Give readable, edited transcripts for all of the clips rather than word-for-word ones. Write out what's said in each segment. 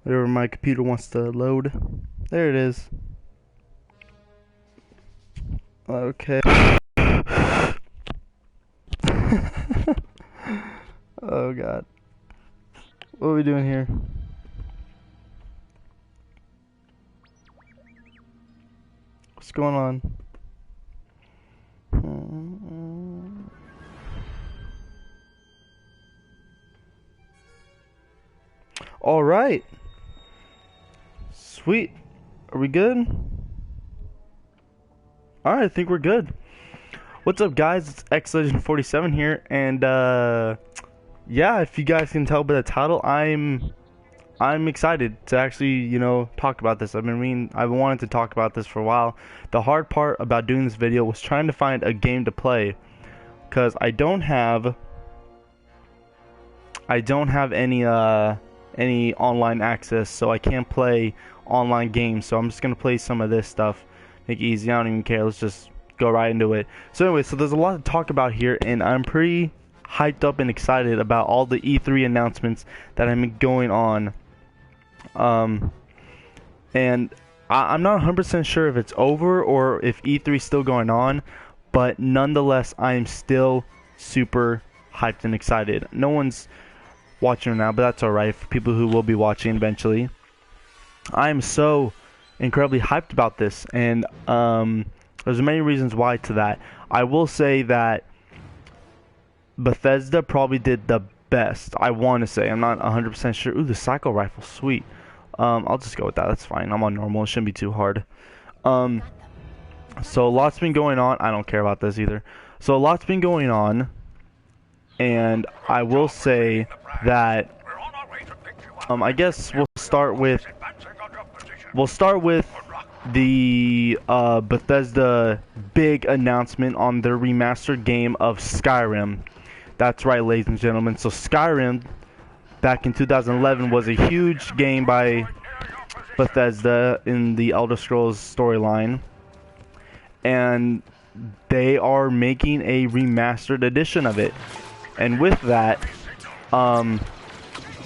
Whenever my computer wants to load. There it is. Okay. Oh god. What are we doing here? What's going on? All right. Sweet. Are we good? All right, I think we're good. What's up, guys? It's XLegend47 here, and yeah, if you guys can tell by the title, I'm excited to actually, talk about this. I've wanted to talk about this for a while. The hard part about doing this video was trying to find a game to play, because I don't have any online access, so I can't play online games. So I'm just gonna play some of this stuff, make it easy. I don't even care. Let's just go right into it. So anyway, so there's a lot to talk about here, and I'm pretty hyped up and excited about all the E3 announcements that have been going on. And I'm not 100% sure if it's over or if E3 is still going on, but nonetheless, I am still super hyped and excited. No one's watching now, but that's alright for people who will be watching eventually. I am so incredibly hyped about this, and there's many reasons why to that. I will say that Bethesda probably did the best, I want to say. I'm not 100% sure. Ooh, the Psycho Rifle, sweet. I'll just go with that. That's fine. I'm on normal. It shouldn't be too hard. So lots been going on. I don't care about this either. So lots been going on, and I will say that I guess we'll start with the Bethesda big announcement on their remastered game of Skyrim. That's right, ladies and gentlemen. So Skyrim, back in 2011, was a huge game by Bethesda in the Elder Scrolls storyline, and they are making a remastered edition of it. And with that,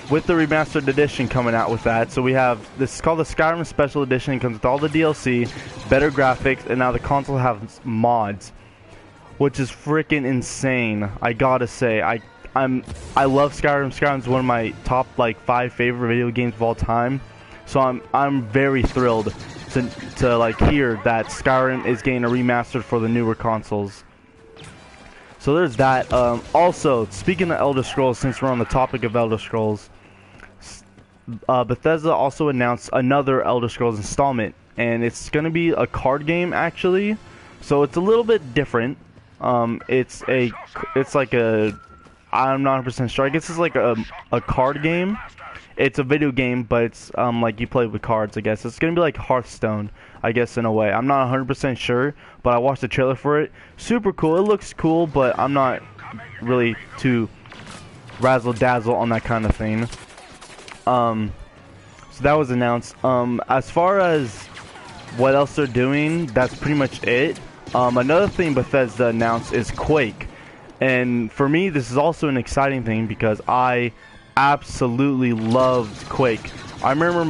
with the remastered edition coming out with that, so we have, this is called the Skyrim Special Edition. It comes with all the DLC, better graphics, and now the console has mods, which is freaking insane. I gotta say, I love Skyrim. Skyrim's one of my top 5 favorite video games of all time. So I'm very thrilled to hear that Skyrim is getting a remastered for the newer consoles. So there's that. Also, speaking of Elder Scrolls, since we're on the topic of Elder Scrolls, Bethesda also announced another Elder Scrolls installment, and it's going to be a card game actually. So it's a little bit different. It's like a, I'm not 100% sure. I guess it's like a card game. It's a video game, but it's like you play with cards, I guess. It's gonna be like Hearthstone, I guess, in a way. I'm not 100% sure, but I watched the trailer for it. Super cool. It looks cool, but I'm not really too razzle-dazzle on that kind of thing. So that was announced. As far as what else they're doing, that's pretty much it. Another thing Bethesda announced is Quake. And for me, this is also an exciting thing because I absolutely loved Quake. I remember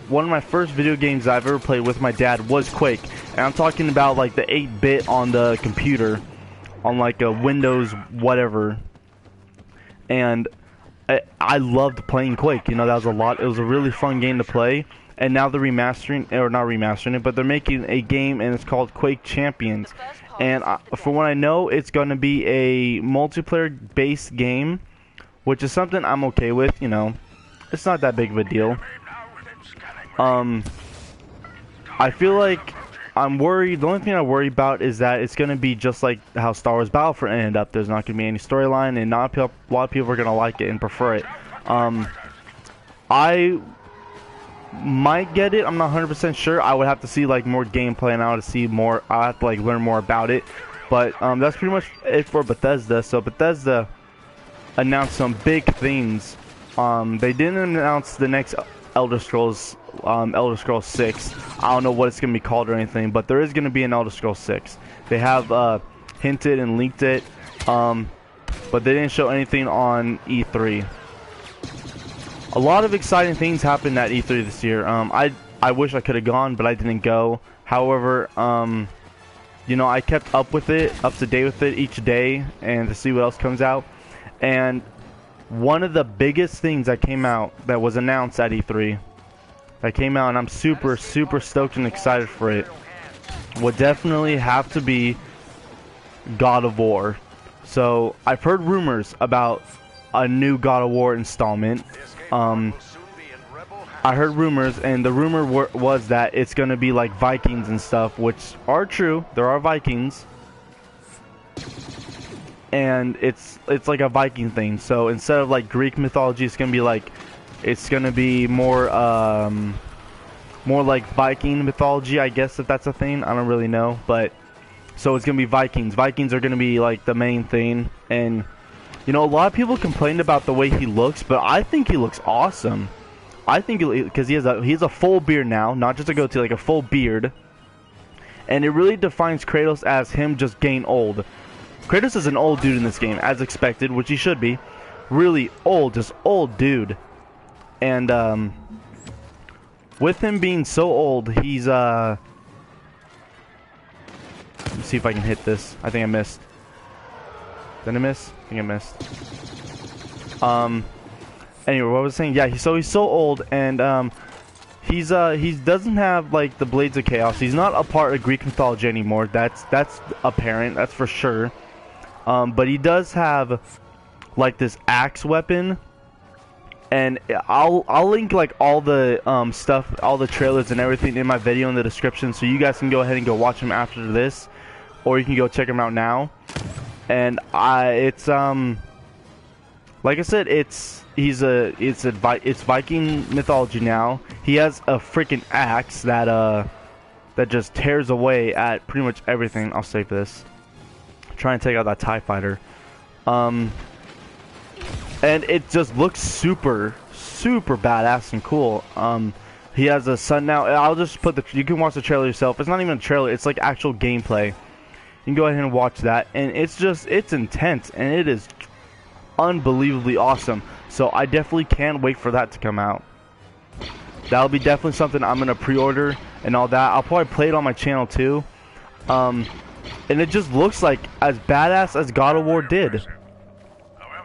one of my first video games I've ever played with my dad was Quake, and I'm talking about the 8-bit on the computer, on a Windows whatever. And I loved playing Quake. That was a lot. It was a really fun game to play. And now they're remastering, or not remastering it, but they're making a game, and it's called Quake Champions. And from what I know, it's going to be a multiplayer-based game, which is something I'm okay with. It's not that big of a deal. I feel like I'm worried. The only thing I worry about is that it's going to be just like how Star Wars Battlefront ended up. There's not going to be any storyline, and not a lot of people are going to like it and prefer it. I might get it. I'm not 100% sure. I would have to see more gameplay, and I would see more. I have to learn more about it. But that's pretty much it for Bethesda. So Bethesda announced some big things. They didn't announce the next Elder Scrolls 6. I don't know what it's gonna be called or anything, but there is gonna be an Elder Scrolls 6. They have hinted and leaked it, but they didn't show anything on E3. a lot of exciting things happened at E3 this year. I wish I could have gone, but I didn't go. However, you know, I kept up to date with it each day, and to see what else comes out. And one of the biggest things that came out, that was announced at E3, that came out, and I'm super stoked and excited for it, would definitely have to be God of War. So I've heard rumors about a new God of War installment. I heard rumors, and the rumor was that it's going to be like Vikings and stuff, which are true. There are Vikings, and it's like a Viking thing. So instead of like Greek mythology, it's going to be more more like Viking mythology, I guess, if that's a thing. I don't really know, but so it's going to be Vikings. Vikings are going to be like the main thing, and you know, a lot of people complained about the way he looks, but I think he looks awesome. I think because he has a full beard now, not just a goatee, like a full beard, and it really defines Kratos as him just getting old. Kratos is an old dude in this game, as expected, which he should be. Really old, just old dude. And with him being so old, he's let me see if I can hit this. I think I missed. Did I miss? I think I missed. Anyway, what was I saying? Yeah, he's so old, and he doesn't have like the Blades of Chaos. He's not a part of Greek mythology anymore. That's apparent. That's for sure. But he does have like this axe weapon, and I'll link like all the stuff, all the trailers and everything in my video in the description, so you guys can go ahead and go watch them after this, or you can go check them out now. And it's like I said, it's Viking mythology now. He has a freaking axe that just tears away at pretty much everything. I'll save this. Try and take out that TIE fighter. And it just looks super badass and cool. He has a son now. I'll just put you can watch the trailer yourself. It's not even a trailer, it's like actual gameplay. You can go ahead and watch that, and it's intense, and it is unbelievably awesome. So I definitely can't wait for that to come out. That'll be definitely something I'm gonna pre-order and all that. I'll probably play it on my channel too. And it just looks like as badass as God of War did.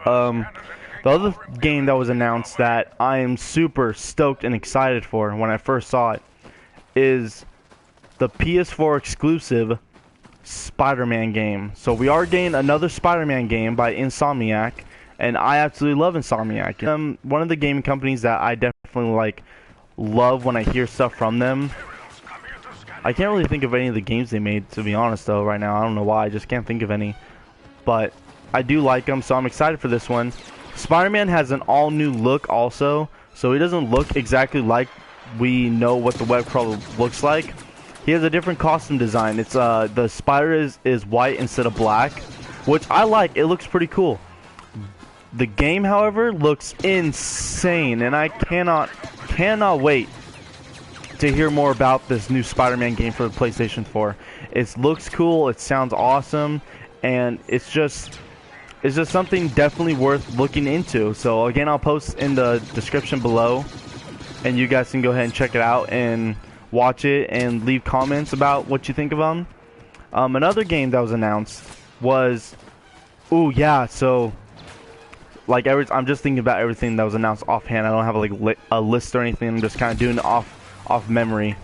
The other game that was announced that I am super stoked and excited for when I first saw it is the PS4 exclusive Spider-Man game. So we are getting another Spider-Man game by Insomniac, and I absolutely love Insomniac. One of the gaming companies that I definitely love when I hear stuff from them. I can't really think of any of the games they made, to be honest, though, right now. I don't know why, I just can't think of any. But I do like them, so I'm excited for this one. Spider-Man has an all-new look also, so he doesn't look exactly like we know what the web crawler looks like. He has a different costume design. It's the spider is white instead of black, which I like. It looks pretty cool. The game, however, looks insane, and I cannot wait to hear more about this new Spider-Man game for the PlayStation 4. It looks cool, it sounds awesome, and it's just something definitely worth looking into. So again, I'll post in the description below, and you guys can go ahead and check it out and watch it and leave comments about what you think of them. Another game that was announced was, so like I'm just thinking about everything that was announced offhand. I don't have like a list or anything. I'm just kind of doing it off memory.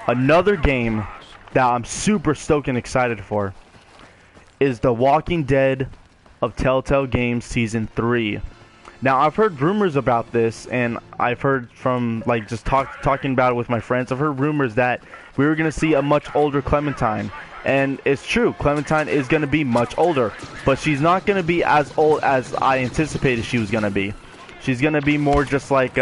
Another game that I'm super stoked and excited for is The Walking Dead of Telltale Games Season 3. Now, I've heard rumors about this, and I've heard from like just talking about it with my friends. I've heard rumors that we were going to see a much older Clementine. And it's true, Clementine is going to be much older, but she's not going to be as old as I anticipated she was going to be. She's going to be more just like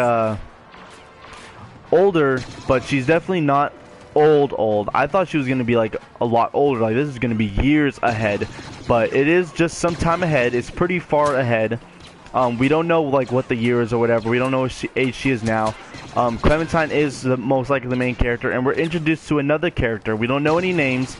older, but she's definitely not old. I thought she was going to be like a lot older, like this is going to be years ahead, but it is just some time ahead. It's pretty far ahead. We don't know like what the year is or whatever. We don't know what age she is now. Clementine is most likely the main character, and we're introduced to another character. We don't know any names.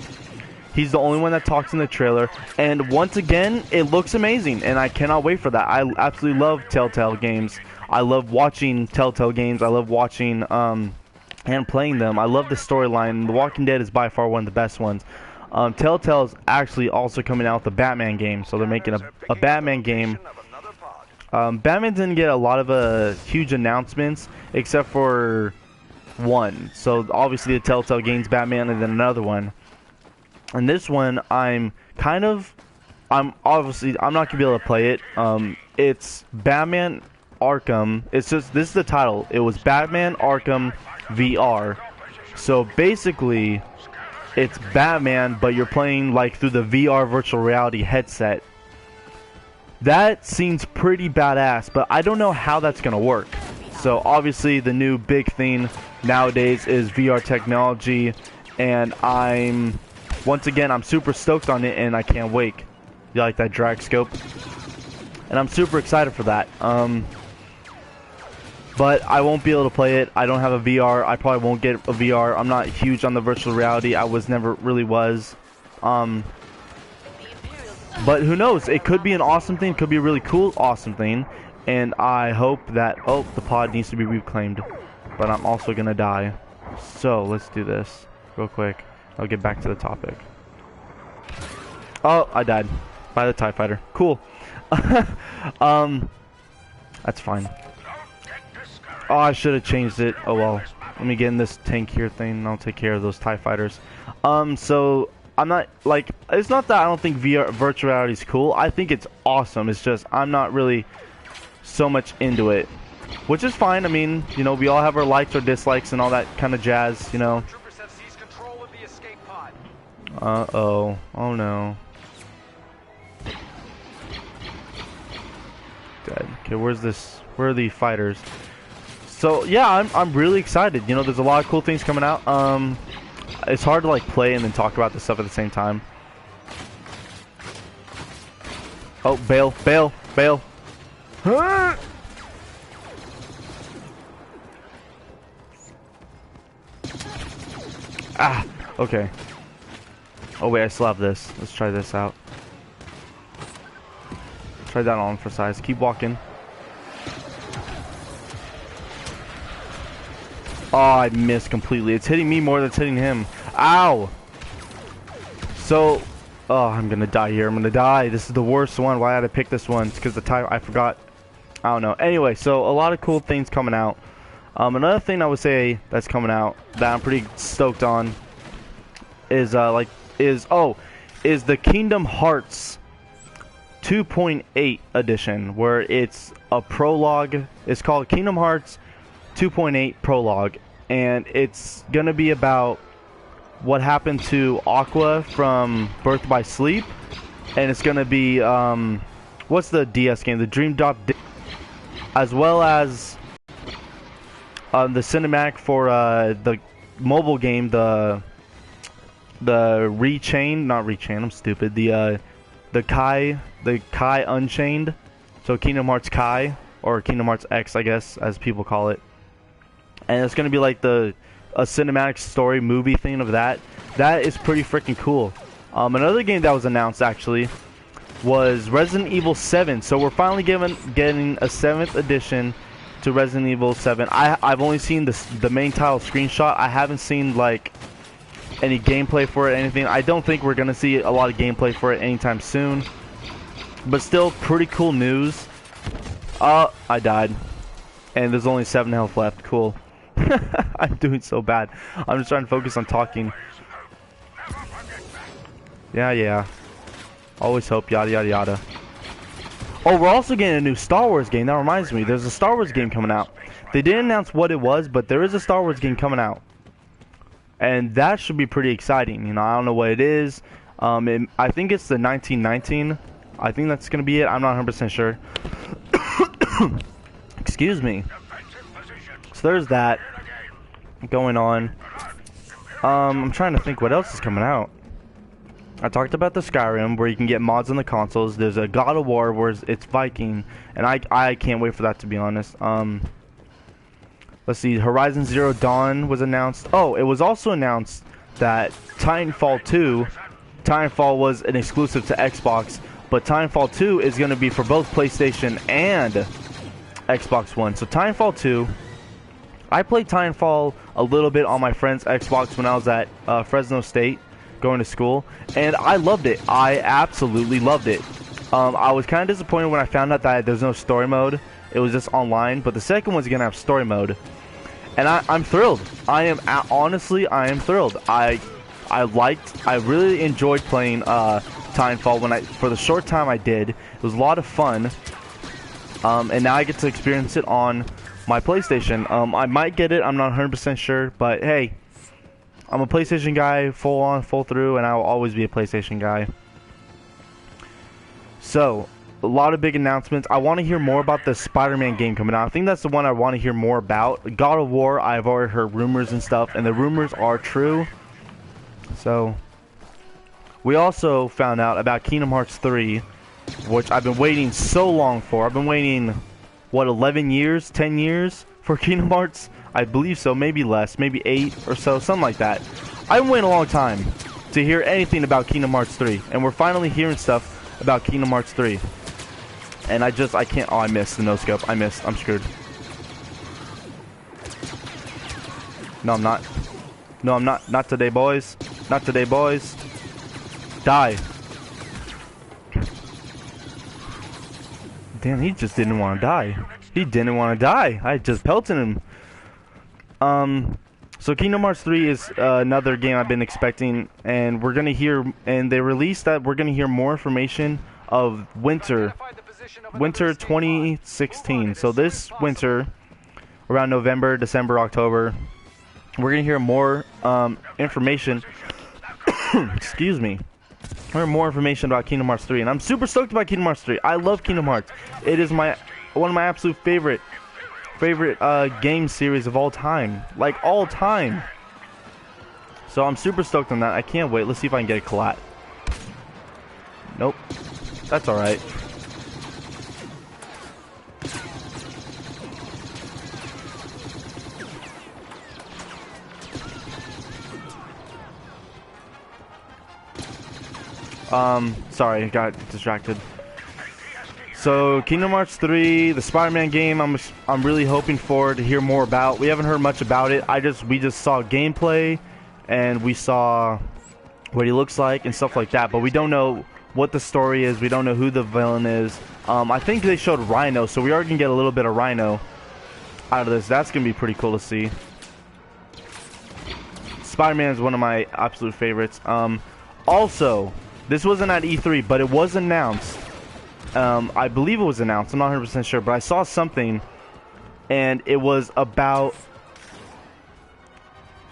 He's the only one that talks in the trailer, and once again, it looks amazing, and I cannot wait for that. I absolutely love Telltale games. I love watching Telltale games. I love watching and playing them. I love the storyline. The Walking Dead is by far one of the best ones. Telltale is actually also coming out with the Batman game, so they're making a Batman game. Batman didn't get a lot of huge announcements, except for one. So obviously the Telltale games Batman, and then another one. And this one, I'm obviously not gonna be able to play it. It's Batman Arkham. It's just, this is the title. It was Batman Arkham VR. So basically, it's Batman, but you're playing like through the VR virtual reality headset. That seems pretty badass, but I don't know how that's gonna work. So obviously, the new big thing nowadays is VR technology, and once again, I'm super stoked on it, and I can't wait. You like that drag scope? And I'm super excited for that. But I won't be able to play it. I don't have a VR. I probably won't get a VR. I'm not huge on the virtual reality. I never really was. But who knows? It could be an awesome thing. It could be a really cool, awesome thing. And I hope that... Oh, the pod needs to be reclaimed. But I'm also going to die. So, let's do this real quick. I'll get back to the topic. Oh, I died by the TIE fighter. Cool. That's fine. Oh, I should have changed it. Oh well. Let me get in this tank here thing, and I'll take care of those TIE fighters. So I'm not like, it's not that I don't think virtual reality is cool. I think it's awesome. It's just I'm not really so much into it, which is fine. I mean, you know, we all have our likes or dislikes and all that kind of jazz, you know. Uh-oh. Oh no. Dead. Okay, where's this? Where are the fighters? So yeah, I'm really excited. You know, there's a lot of cool things coming out. It's hard to like play and then talk about this stuff at the same time. Oh, bail, bail, bail. Huh? Ah, okay. Oh wait, I still have this. Let's try this out. Try that on for size. Keep walking. Oh, I missed completely. It's hitting me more than it's hitting him. Ow! So, oh, I'm gonna die here. I'm gonna die. This is the worst one. Why did I pick this one? It's because the time I forgot. I don't know. Anyway, so a lot of cool things coming out. Another thing I would say that's coming out that I'm pretty stoked on is is the Kingdom Hearts 2.8 edition, where it's a prologue. It's called Kingdom Hearts 2.8 prologue, and it's gonna be about what happened to Aqua from Birth by Sleep, and it's gonna be what's the DS game, the Dream Drop, as well as the cinematic for the mobile game, the Rechained, not Rechained, I'm stupid. The Kai Unchained. So Kingdom Hearts Kai, or Kingdom Hearts X, I guess, as people call it. And it's gonna be like a cinematic story movie thing of that. That is pretty freaking cool. Another game that was announced actually was Resident Evil 7. So we're finally getting a 7th edition to Resident Evil 7. I've only seen the main title screenshot. I haven't seen like any gameplay for it, anything. I don't think we're gonna see a lot of gameplay for it anytime soon, but still pretty cool news. I died, and there's only 7 health left. Cool. I'm doing so bad. I'm just trying to focus on talking. Yeah. Always hope, yada yada yada. Oh, we're also getting a new Star Wars game. That reminds me, there's a Star Wars game coming out. They didn't announce what it was, but there is a Star Wars game coming out. And that should be pretty exciting. You know, I don't know what it is. I think it's the 1919. I think that's going to be it. I'm not 100% sure. Excuse me. So there's that going on. I'm trying to think what else is coming out. I talked about the Skyrim, where you can get mods on the consoles. There's a God of War where it's Viking, and I can't wait for that, to be honest. Let's see, Horizon Zero Dawn was announced. Oh, it was also announced that Titanfall Titanfall was an exclusive to Xbox, but Titanfall 2 is going to be for both PlayStation and Xbox One. So Titanfall 2, I played Titanfall a little bit on my friend's Xbox when I was at Fresno State going to school, and I loved it. I absolutely loved it. I was kind of disappointed when I found out that there's no story mode. It was just online, but the second one's going to have story mode. And I'm thrilled. Honestly, I am thrilled. I really enjoyed playing Titanfall for the short time I did. It was a lot of fun. And now I get to experience it on my PlayStation. I might get it, I'm not 100% sure, but hey, I'm a PlayStation guy, full on, full through, and I will always be a PlayStation guy. So, a lot of big announcements. I want to hear more about the Spider-Man game coming out. I think that's the one I want to hear more about. God of War, I've already heard rumors and stuff, and the rumors are true. So, we also found out about Kingdom Hearts 3, which I've been waiting so long for. I've been waiting, what, 11 years, 10 years for Kingdom Hearts? I believe so, maybe less, maybe 8 or so, something like that. I've been waiting a long time to hear anything about Kingdom Hearts 3, and we're finally hearing stuff about Kingdom Hearts 3. And I can't, oh, I missed the no-scope. I'm screwed. No, I'm not. No, I'm not. Not today, boys. Not today, boys. Die. Damn, he just didn't want to die. He didn't want to die. I just pelted him. So Kingdom Hearts 3 is another game I've been expecting, and we're gonna hear, and they released that we're gonna hear more information of winter 2016. So this winter, around November, December, October, we're gonna hear more information. Excuse me. More information about Kingdom Hearts 3, and I'm super stoked about Kingdom Hearts 3. I love Kingdom Hearts. It is one of my absolute favorite game series of all time, like all time. So I'm super stoked on that. I can't wait. Let's see if I can get a collat. Nope, that's all right. Sorry, I got distracted. So, Kingdom Hearts 3, the Spider-Man game, I'm really hoping to hear more about. We haven't heard much about it. We just saw gameplay, and we saw what he looks like and stuff like that, but we don't know what the story is. We don't know who the villain is. I think they showed Rhino, so we are going to get a little bit of Rhino out of this. That's going to be pretty cool to see. Spider-Man is one of my absolute favorites. Also, this wasn't at E3, but it was announced. I believe it was announced. I'm not 100% sure, but I saw something, and it was about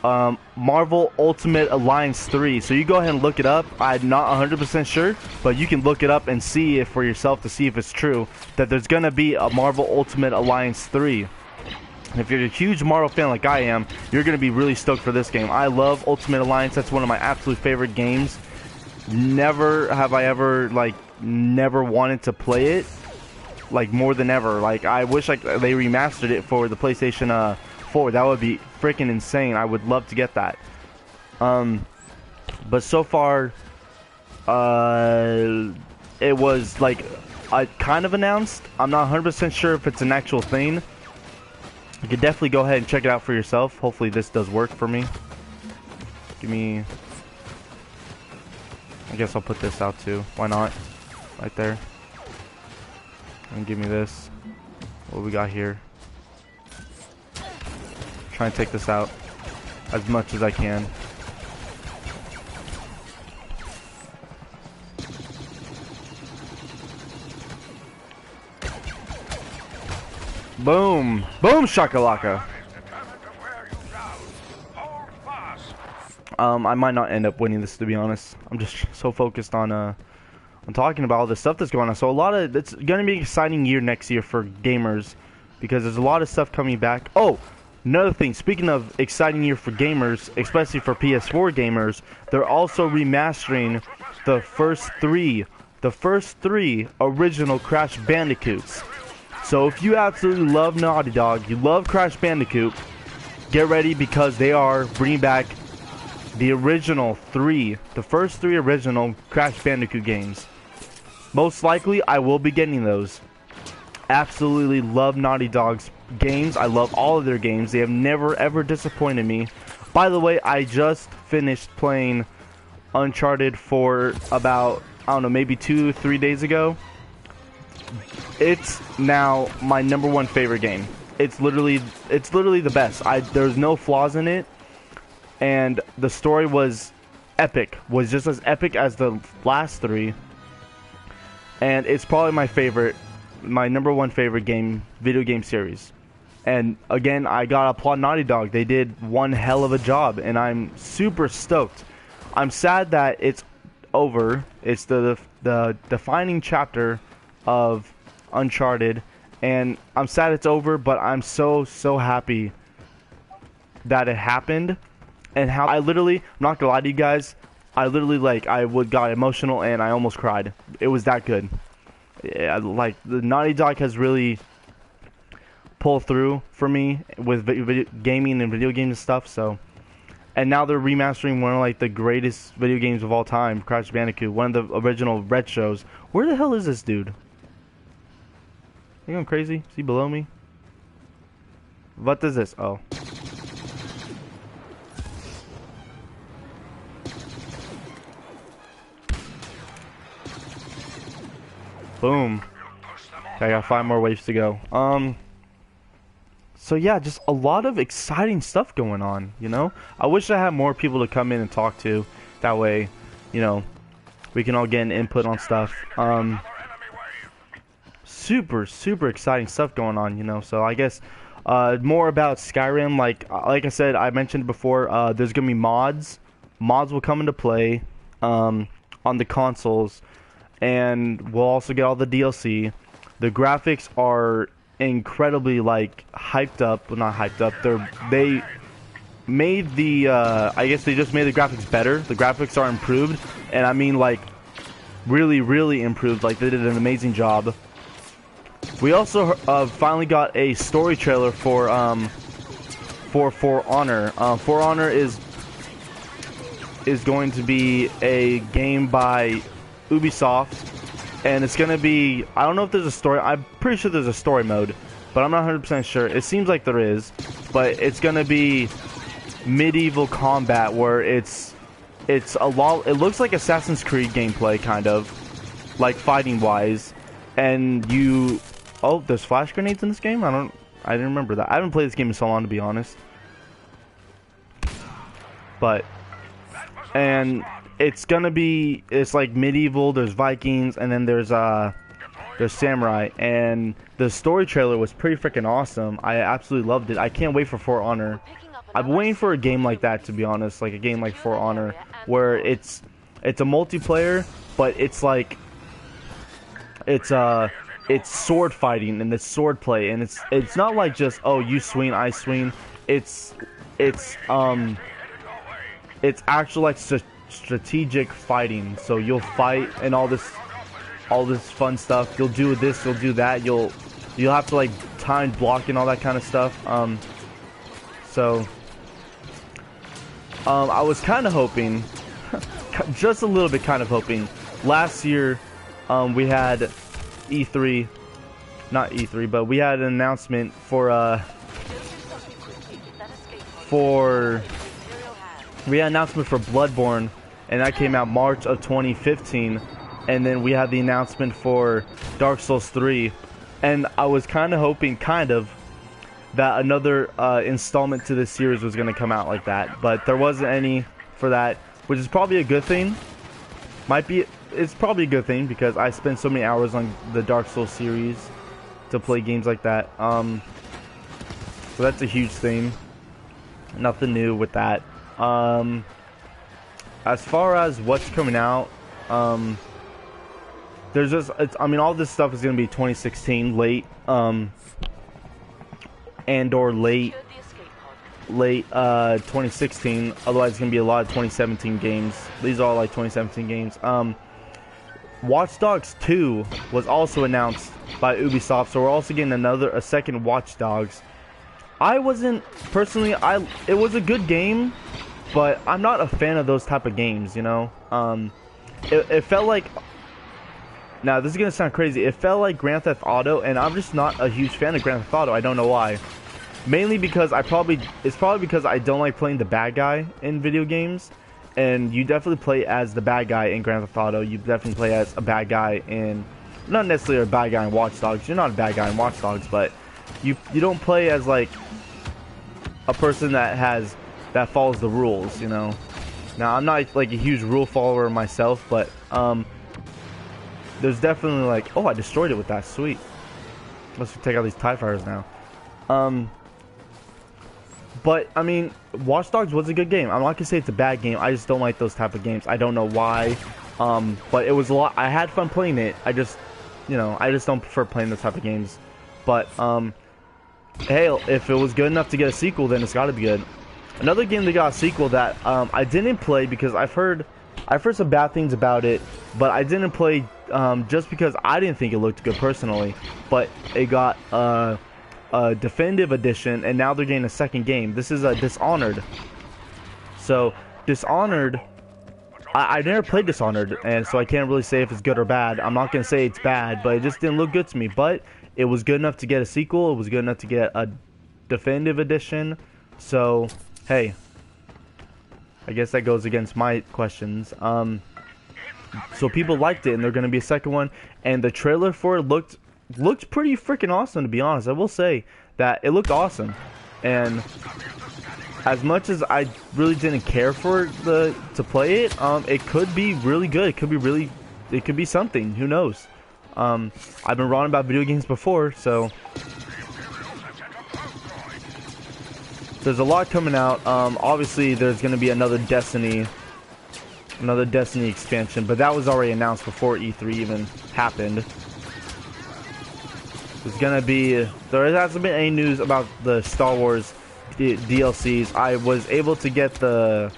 Marvel Ultimate Alliance 3. So you go ahead and look it up. I'm not 100% sure, but you can look it up and see it for yourself to see if it's true that there's going to be a Marvel Ultimate Alliance 3. And if you're a huge Marvel fan like I am, you're going to be really stoked for this game. I love Ultimate Alliance. That's one of my absolute favorite games. Never have I ever, never wanted to play it, more than ever. I wish they remastered it for the PlayStation 4. That would be freaking insane. I would love to get that. But so far, it was, kind of announced. I'm not 100% sure if it's an actual thing. You could definitely go ahead and check it out for yourself. Hopefully this does work for me. Give me... I guess I'll put this out too. Why not? Right there. And give me this. What we got here? Try and take this out as much as I can. Boom! Boom shakalaka! I might not end up winning this, to be honest. I'm just so focused on talking about all this stuff that's going on. So it's gonna be an exciting year next year for gamers, because there's a lot of stuff coming back. Oh, another thing, speaking of exciting year for gamers, especially for PS4 gamers, they're also remastering the first three original Crash Bandicoots. So if you absolutely love Naughty Dog, you love Crash Bandicoot, get ready, because they are bringing back the original three, the first three original Crash Bandicoot games. Most likely, I will be getting those. Absolutely love Naughty Dog's games. I love all of their games. They have never ever disappointed me. By the way, I just finished playing Uncharted for about, I don't know, maybe 2-3 days ago. It's now my #1 favorite game. It's literally the best. There's no flaws in it, and the story was epic. Was just as epic as the last three, and it's probably my favorite, my #1 favorite game, video game series. And again, I gotta applaud Naughty Dog. They did one hell of a job, and I'm super stoked. I'm sad that it's over. It's the defining chapter of Uncharted, and I'm sad it's over, but I'm so happy that it happened. And how I literally, I'm not gonna lie to you guys, I literally got emotional and I almost cried. It was that good. Yeah, like the Naughty Dog has really pulled through for me with gaming and video games and stuff. So, and now they're remastering one of like the greatest video games of all time, Crash Bandicoot, one of the original retros. Where the hell is this dude? You going crazy? Is he below me? What is this? Oh. Boom. Okay, I got 5 more waves to go. So yeah, just a lot of exciting stuff going on, you know? I wish I had more people to come in and talk to. That way, you know, we can all get an input on stuff. Super exciting stuff going on, you know? So I guess more about Skyrim, like I said, I mentioned before, there's gonna be mods. Mods will come into play on the consoles, and we'll also get all the DLC. The graphics are incredibly like hyped up. Well, not hyped up. They made the I guess they just made the graphics better. The graphics are improved, and I mean like really improved. Like they did an amazing job. We also finally got a story trailer for For Honor. For Honor is going to be a game by Ubisoft, and it's gonna be, I don't know if there's a story, I'm pretty sure there's a story mode, but I'm not 100% sure. It seems like there is, but it's gonna be medieval combat where it's a lot, it looks like Assassin's Creed gameplay, kind of, like fighting wise, and you, oh, there's flash grenades in this game? I didn't remember that. I haven't played this game in so long, to be honest. But, and it's gonna be, it's like medieval, there's Vikings, and then there's samurai, and the story trailer was pretty freaking awesome. I absolutely loved it. I can't wait for Honor. I've been waiting for a game like that, to be honest, like a game like For Honor, where it's a multiplayer, but it's like, it's sword fighting, and it's sword play, and it's not like just, oh, you swing, I swing. It's actual like strategic fighting. So you'll fight and all this fun stuff. You'll do this, you'll do that. You'll have to like time block and all that kind of stuff. I was kind of hoping, just a little bit kind of hoping. Last year, we had E3, not E3, but we had an announcement for Bloodborne, and that came out March of 2015, and then we had the announcement for Dark Souls 3, and I was kind of hoping, that another installment to this series was going to come out like that, but there wasn't any for that, which is probably a good thing. It's probably a good thing, because I spent so many hours on the Dark Souls series to play games like that. So that's a huge thing. Nothing new with that. As far as what's coming out, there's just, I mean, all this stuff is going to be 2016 late, and or late 2016. Otherwise, it's going to be a lot of 2017 games. These are all like 2017 games. Watch Dogs 2 was also announced by Ubisoft, so we're also getting a second Watch Dogs. I wasn't personally, it was a good game, but I'm not a fan of those type of games, you know. It felt like, now this is gonna sound crazy, it felt like Grand Theft Auto, and I'm just not a huge fan of Grand Theft Auto. I don't know why. Mainly because it's probably because I don't like playing the bad guy in video games, and you definitely play as the bad guy in Grand Theft Auto. You definitely play as a bad guy in, not necessarily a bad guy in Watch Dogs. You're not a bad guy in Watch Dogs, but you don't play as like a person that follows the rules, you know. Now I'm not like a huge rule follower myself, but there's definitely like, oh, I destroyed it with that, sweet. Let's take out these TIE fighters now. But I mean, Watch Dogs was a good game. I'm not gonna say it's a bad game. I just don't like those type of games. I don't know why. But it was a lot. I had fun playing it. I just, you know, I just don't prefer playing those type of games. But hey, if it was good enough to get a sequel, then it's got to be good. Another game that got a sequel that I didn't play because I've heard some bad things about it, but I didn't play just because I didn't think it looked good personally. But it got a definitive edition, and now they're getting a second game. This is Dishonored. So Dishonored, I never played Dishonored, and so I can't really say if it's good or bad. I'm not gonna say it's bad, but it just didn't look good to me. But it was good enough to get a sequel. It was good enough to get a definitive edition. So hey, I guess that goes against my questions. So people liked it, and there's gonna be a second one, and the trailer for it looked pretty freaking awesome, to be honest. I will say that it looked awesome, and as much as I really didn't care for to play it, it could be really good. It could be something. Who knows? I've been wrong about video games before, so there's a lot coming out. Obviously, there's gonna be another Destiny expansion, but that was already announced before E3 even happened. There's gonna be, there hasn't been any news about the Star Wars DLCs. I was able to get the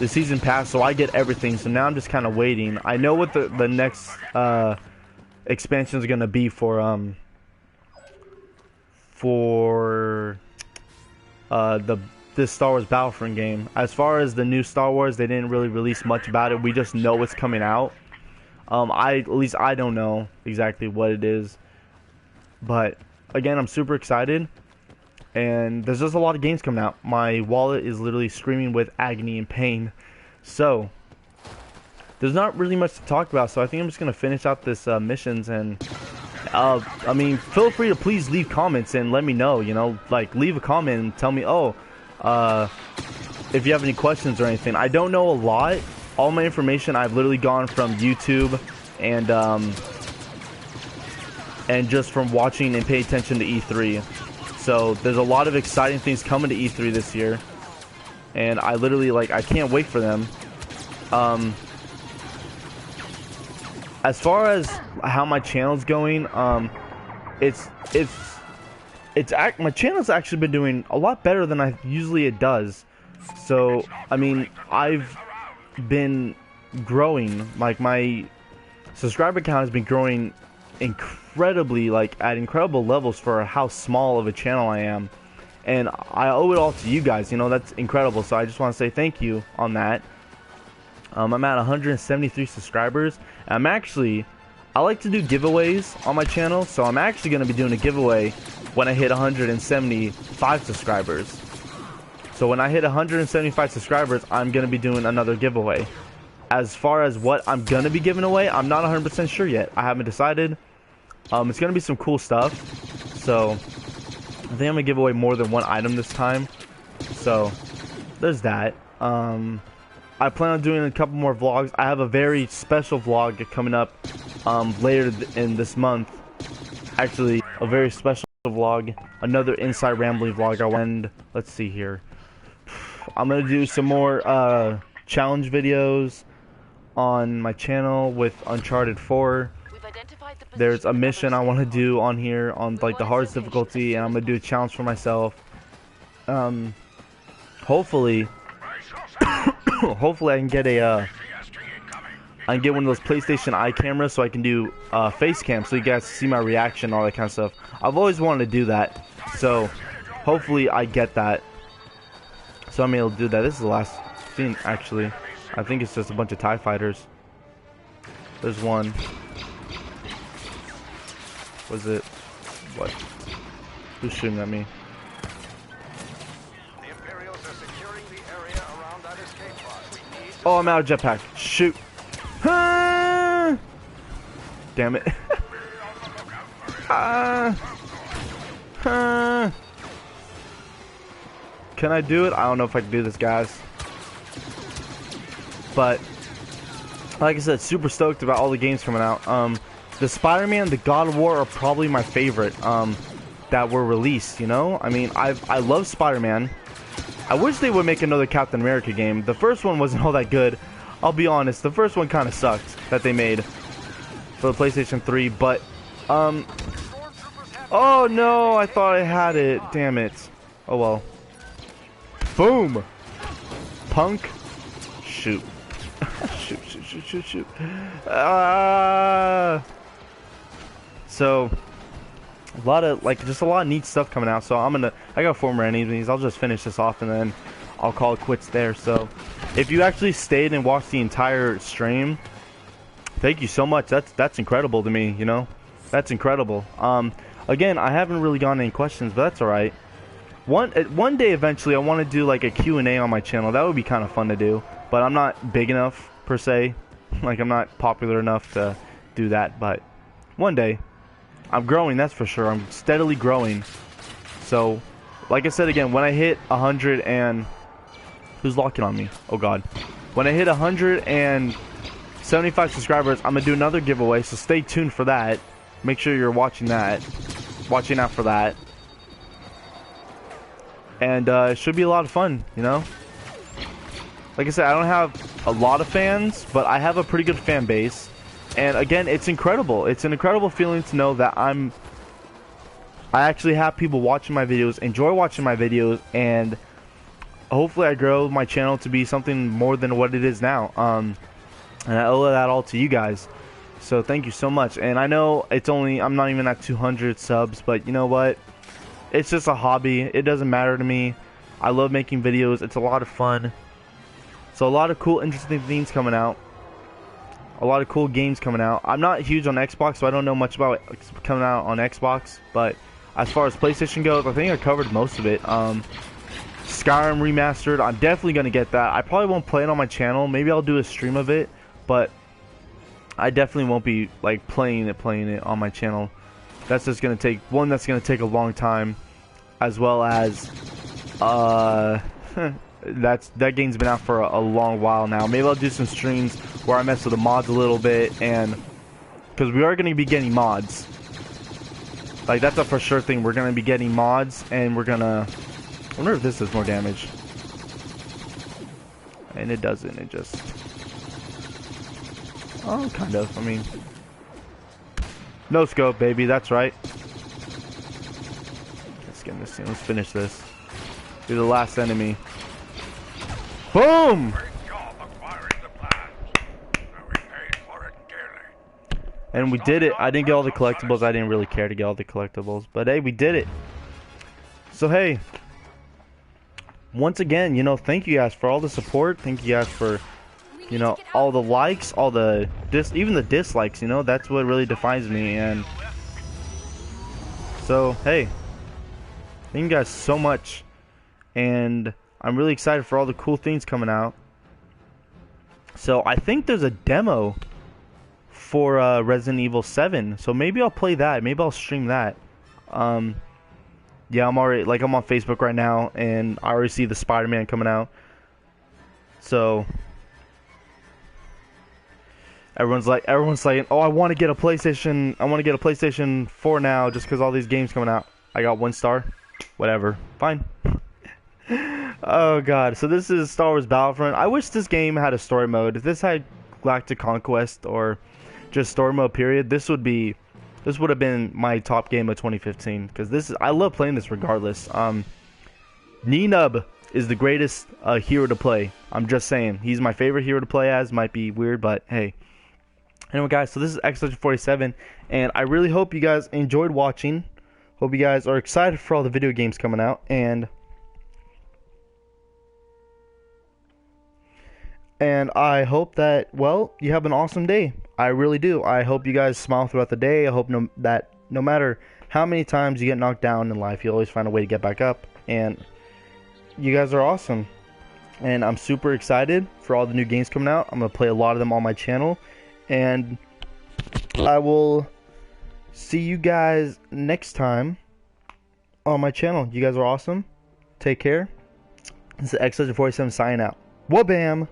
season pass, so I get everything. So now I'm just kind of waiting. I know what the next expansion is gonna be for this Star Wars Battlefront game. As far as the new Star Wars, they didn't really release much about it. We just know it's coming out. At least I don't know exactly what it is. But again, I'm super excited, and there's just a lot of games coming out. My wallet is literally screaming with agony and pain. So there's not really much to talk about, so I think I'm just gonna finish out this missions, and I mean, feel free to please leave comments and let me know, you know, like leave a comment and tell me, if you have any questions or anything. I don't know a lot. All my information I've literally gone from YouTube and just from watching and paying attention to E3. So there's a lot of exciting things coming to E3 this year, and I literally, like, I can't wait for them. As far as how my channel's going, my channel's actually been doing a lot better than it does. So I mean, I've been growing, like my subscriber count has been growing incredibly, like at incredible levels for how small of a channel I am, and I owe it all to you guys. You know, that's incredible. So I just want to say thank you on that. I'm at 173 subscribers. I like to do giveaways on my channel, so I'm actually going to be doing a giveaway when I hit 175 subscribers. So when I hit 175 subscribers, I'm going to be doing another giveaway. As far as what I'm going to be giving away, I'm not 100% sure yet. I haven't decided. It's going to be some cool stuff. So I think I'm going to give away more than one item this time. So there's that. I plan on doing a couple more vlogs. I have a very special vlog coming up later in this month. Actually, a very special vlog, another inside rambling vlog. Let's see here. I'm gonna do some more challenge videos on my channel with Uncharted 4. There's a mission I want to do on here on like the hardest difficulty, and I'm gonna do a challenge for myself. Hopefully I can get I can get one of those PlayStation Eye cameras so I can do face cam, so you guys see my reaction, all that kind of stuff. I've always wanted to do that, so hopefully I get that. So I'm able to do that. This is the last scene, actually. I think it's just a bunch of TIE fighters. There's one. Was it? What? Who's shooting at me? The Imperials are securing the area around that escape pod. We need to Oh, I'm out of jetpack. Shoot. Ah! Damn it. Can I do it? I don't know if I can do this, guys. But like I said, super stoked about all the games coming out. The Spider-Man, the God of War are probably my favorite that were released, you know? I mean, I love Spider-Man. I wish they would make another Captain America game. The first one wasn't all that good. I'll be honest, the first one kind of sucked that they made for the PlayStation 3, but oh no, I thought I had it. Damn it. Oh well. Boom. Punk. Shoot. shoot. So a lot of just a lot of neat stuff coming out. So I got 4 more enemies. I'll just finish this off and then I'll call it quits there. So if you actually stayed and watched the entire stream, thank you so much. That's incredible to me, you know. That's incredible. Again, I haven't really gotten any questions, but that's all right. One day eventually I want to do like a Q&A on my channel. That would be kind of fun to do, but I'm not big enough per se. Like I'm not popular enough to do that, but one day I'm growing, that's for sure. I'm steadily growing. So, like I said again, when I hit 100 and who's locking on me? Oh god. When I hit 175 subscribers, I'm gonna do another giveaway, so stay tuned for that. Make sure you're watching that. Watching out for that. And it should be a lot of fun, you know? Like I said, I don't have a lot of fans, but I have a pretty good fan base. And again, it's incredible. It's an incredible feeling to know that I actually have people watching my videos, enjoy watching my videos, and hopefully I grow my channel to be something more than what it is now. And I owe that all to you guys. So thank you so much. And I know I'm not even at 200 subs, but you know what? It's just a hobby. It doesn't matter to me. I love making videos. It's a lot of fun. So a lot of cool, interesting things coming out. A lot of cool games coming out. I'm not huge on Xbox, so I don't know much about what's coming out on Xbox. But as far as PlayStation goes, I think I covered most of it. Skyrim Remastered, I'm definitely going to get that. I probably won't play it on my channel. Maybe I'll do a stream of it. But I definitely won't be like playing it on my channel. That's just going to take, that's going to take a long time. As well as, that game's been out for a long while now. Maybe I'll do some streams where I mess with the mods a little bit, and because we are going to be getting mods, like that's a for sure thing. We're going to be getting mods, and we're gonna. I wonder if this does more damage, and it doesn't. It just, oh, kind of. I mean, no scope, baby. That's right. Let's get in this thing. Let's finish this. Be the last enemy. Boom! And we did it. I didn't get all the collectibles. I didn't really care to get all the collectibles. But hey, we did it. So hey, once again, you know, thank you guys for all the support. Thank you guys for, you know, all the likes, all the even the dislikes, you know, that's what really defines me. And so hey, thank you guys so much. And I'm really excited for all the cool things coming out. So I think there's a demo for Resident Evil 7. So maybe I'll play that. Maybe I'll stream that. Yeah, I'm on Facebook right now, and I already see the Spider-Man coming out. So everyone's like, oh, I want to get a PlayStation. I want to get a PlayStation 4 now, just because all these games coming out. I got 1 star. Whatever. Fine. Oh god, so this is Star Wars Battlefront. I wish this game had a story mode. If this had Galactic Conquest or just story mode period, this would have been my top game of 2015, because I love playing this regardless. Ninub is the greatest hero to play. I'm just saying, he's my favorite hero to play as. Might be weird, but hey. Anyway guys, so this is X47, and I really hope you guys enjoyed watching. Hope you guys are excited for all the video games coming out, and And I hope that, well, you have an awesome day. I really do. I hope you guys smile throughout the day. I hope that no matter how many times you get knocked down in life, you always find a way to get back up. And you guys are awesome. And I'm super excited for all the new games coming out. I'm going to play a lot of them on my channel. And I will see you guys next time on my channel. You guys are awesome. Take care. This is X-Legend47 signing out. Wha-bam!